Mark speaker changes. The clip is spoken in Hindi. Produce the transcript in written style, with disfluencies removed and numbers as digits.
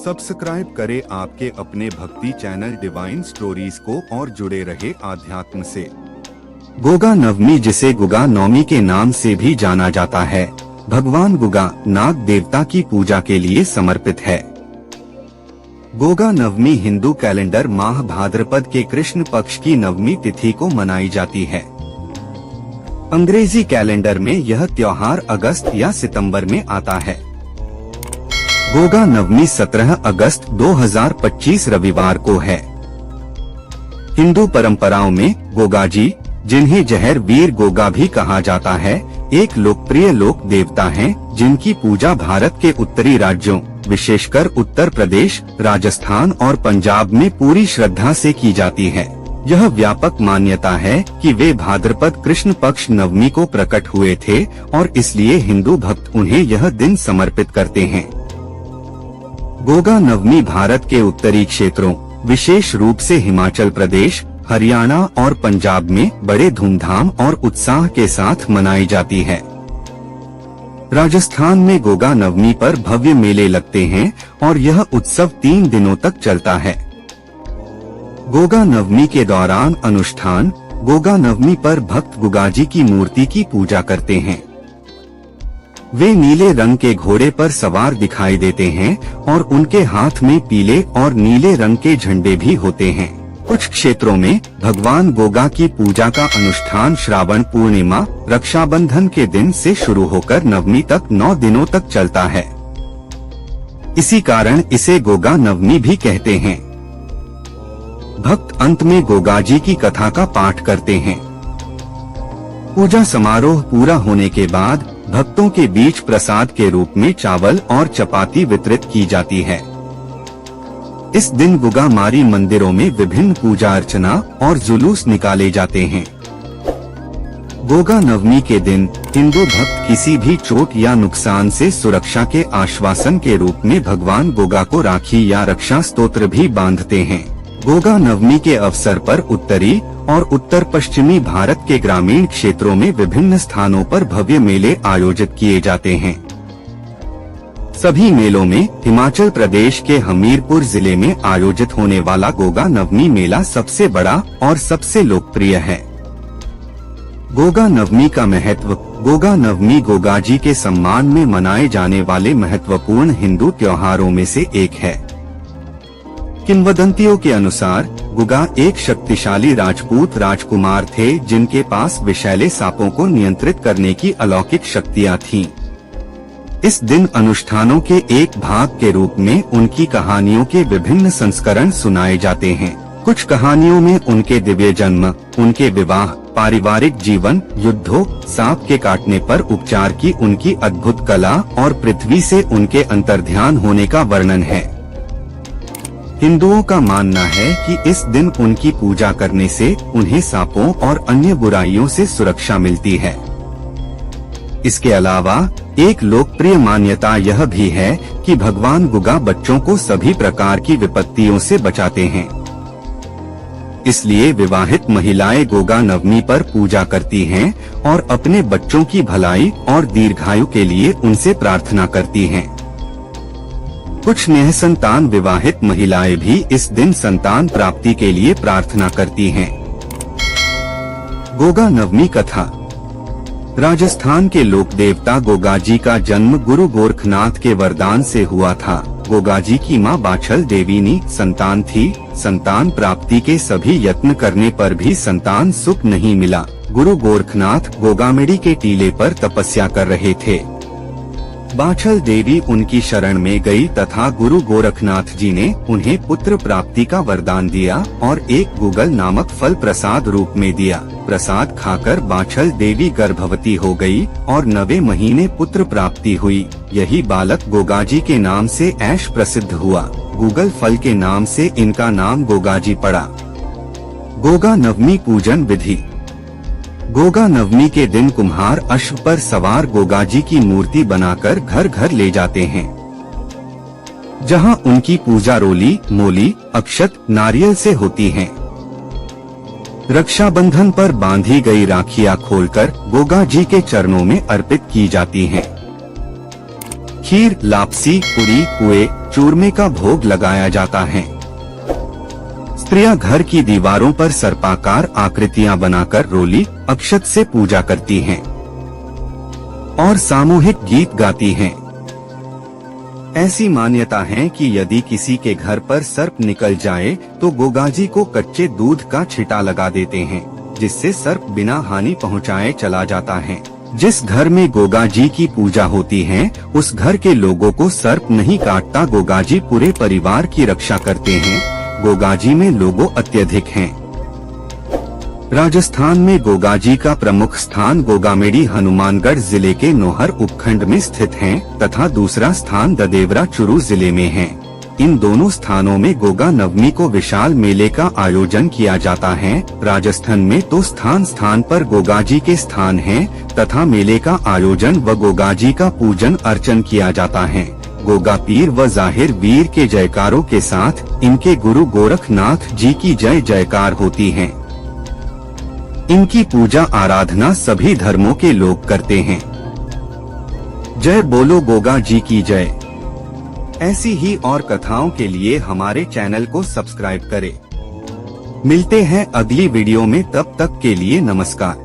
Speaker 1: सब्सक्राइब करें आपके अपने भक्ति चैनल डिवाइन स्टोरीज को और जुड़े रहे आध्यात्म से। गोगा नवमी, जिसे गुगा नवमी के नाम से भी जाना जाता है, भगवान गुगा नाग देवता की पूजा के लिए समर्पित है। गोगा नवमी हिंदू कैलेंडर माह भाद्रपद के कृष्ण पक्ष की नवमी तिथि को मनाई जाती है। अंग्रेजी कैलेंडर में यह त्योहार अगस्त या सितंबर में आता है। गोगा नवमी 17 अगस्त 2025 रविवार को है। हिंदू परंपराओं में गोगाजी, जिन्हें जहर वीर गोगा भी कहा जाता है, एक लोकप्रिय लोक देवता हैं, जिनकी पूजा भारत के उत्तरी राज्यों, विशेषकर उत्तर प्रदेश, राजस्थान और पंजाब में पूरी श्रद्धा से की जाती है। यह व्यापक मान्यता है कि वे भाद्रपद कृष्ण पक्ष नवमी को प्रकट हुए थे और इसलिए हिंदू भक्त उन्हें यह दिन समर्पित करते हैं। गोगा नवमी भारत के उत्तरी क्षेत्रों, विशेष रूप से हिमाचल प्रदेश, हरियाणा और पंजाब में बड़े धूमधाम और उत्साह के साथ मनाई जाती है। राजस्थान में गोगा नवमी पर भव्य मेले लगते हैं और यह उत्सव 3 दिनों तक चलता है। गोगा नवमी के दौरान अनुष्ठान। गोगा नवमी पर भक्त गुगाजी की मूर्ति की पूजा करते हैं। वे नीले रंग के घोड़े पर सवार दिखाई देते हैं और उनके हाथ में पीले और नीले रंग के झंडे भी होते हैं। कुछ क्षेत्रों में भगवान गोगा की पूजा का अनुष्ठान श्रावण पूर्णिमा, रक्षाबंधन के दिन से शुरू होकर नवमी तक 9 दिनों तक चलता है। इसी कारण इसे गोगा नवमी भी कहते हैं। भक्त अंत में गोगाजी की कथा का पाठ करते हैं। पूजा समारोह पूरा होने के बाद भक्तों के बीच प्रसाद के रूप में चावल और चपाती वितरित की जाती है। इस दिन गुगा मारी मंदिरों में विभिन्न पूजा अर्चना और जुलूस निकाले जाते हैं। गोगा नवमी के दिन हिंदू भक्त किसी भी चोट या नुकसान से सुरक्षा के आश्वासन के रूप में भगवान गोगा को राखी या रक्षा स्तोत्र भी बांधते हैं। गोगा नवमी के अवसर पर उत्तरी और उत्तर पश्चिमी भारत के ग्रामीण क्षेत्रों में विभिन्न स्थानों पर भव्य मेले आयोजित किए जाते हैं। सभी मेलों में हिमाचल प्रदेश के हमीरपुर जिले में आयोजित होने वाला गोगा नवमी मेला सबसे बड़ा और सबसे लोकप्रिय है। गोगा नवमी का महत्व। गोगा नवमी गोगाजी के सम्मान में मनाए जाने वाले महत्वपूर्ण हिंदू त्योहारों में से एक है। किंवदंतियों के अनुसार गुगा एक शक्तिशाली राजपूत राजकुमार थे, जिनके पास विषैले सांपों को नियंत्रित करने की अलौकिक शक्तियां थीं। इस दिन अनुष्ठानों के एक भाग के रूप में उनकी कहानियों के विभिन्न संस्करण सुनाए जाते हैं। कुछ कहानियों में उनके दिव्य जन्म, उनके विवाह, पारिवारिक जीवन, युद्धों, सांप के काटने पर उपचार की उनकी अद्भुत कला और पृथ्वी से उनके अंतर्ध्यान होने का वर्णन है। हिंदुओं का मानना है कि इस दिन उनकी पूजा करने से उन्हें सांपों और अन्य बुराइयों से सुरक्षा मिलती है। इसके अलावा एक लोकप्रिय मान्यता यह भी है कि भगवान गुगा बच्चों को सभी प्रकार की विपत्तियों से बचाते हैं। इसलिए विवाहित महिलाएं गोगा नवमी पर पूजा करती हैं और अपने बच्चों की भलाई और दीर्घायु के लिए उनसे प्रार्थना करती हैं। कुछ निःसंतान विवाहित महिलाएं भी इस दिन संतान प्राप्ति के लिए प्रार्थना करती हैं। गोगा नवमी कथा। राजस्थान के लोक देवता गोगाजी का जन्म गुरु गोरखनाथ के वरदान से हुआ था। गोगाजी की मां बाछल देवी संतान थी। संतान प्राप्ति के सभी यत्न करने पर भी संतान सुख नहीं मिला। गुरु गोरखनाथ गोगामेड़ी के टीले पर तपस्या कर रहे थे। बाछल देवी उनकी शरण में गई तथा गुरु गोरखनाथ जी ने उन्हें पुत्र प्राप्ति का वरदान दिया और एक गुगल नामक फल प्रसाद रूप में दिया। प्रसाद खाकर बाछल देवी गर्भवती हो गई और 9वें महीने पुत्र प्राप्ति हुई। यही बालक गोगाजी के नाम से ऐश प्रसिद्ध हुआ। गुगल फल के नाम से इनका नाम गोगाजी पड़ा। गोगा नवमी पूजन विधि। गोगा नवमी के दिन कुम्हार अश्व पर सवार गोगाजी की मूर्ति बनाकर घर घर ले जाते हैं, जहां उनकी पूजा रोली, मोली, अक्षत, नारियल से होती है। रक्षाबंधन पर बांधी गई राखियां खोलकर गोगाजी के चरणों में अर्पित की जाती हैं। खीर, लापसी, पूरी, पुए, चूरमे का भोग लगाया जाता है। स्त्रियां घर की दीवारों पर सर्पाकार आकृतियां बनाकर रोली, अक्षत से पूजा करती हैं और सामूहिक गीत गाती हैं। ऐसी मान्यता है कि यदि किसी के घर पर सर्प निकल जाए तो गोगाजी को कच्चे दूध का छिटा लगा देते हैं, जिससे सर्प बिना हानि पहुंचाए चला जाता है। जिस घर में गोगाजी की पूजा होती है उस घर के लोगों को सर्प नहीं काटता। गोगाजी पूरे परिवार की रक्षा करते हैं। गोगाजी में लोगों अत्यधिक हैं। राजस्थान में गोगाजी का प्रमुख स्थान गोगामेडी हनुमानगढ़ जिले के नोहर उपखंड में स्थित है तथा दूसरा स्थान ददेवरा चुरू जिले में है। इन दोनों स्थानों में गोगा नवमी को विशाल मेले का आयोजन किया जाता है। राजस्थान में तो स्थान स्थान पर गोगाजी के स्थान हैं तथा मेले का आयोजन व गोगाजी का पूजन अर्चन किया जाता है। गोगा पीर व जाहिर वीर के जयकारों के साथ इनके गुरु गोरखनाथ जी की जय जयकार होती है। इनकी पूजा आराधना सभी धर्मों के लोग करते हैं। जय बोलो गोगा जी की जय। ऐसी ही और कथाओं के लिए हमारे चैनल को सब्सक्राइब करें। मिलते हैं अगली वीडियो में, तब तक के लिए नमस्कार।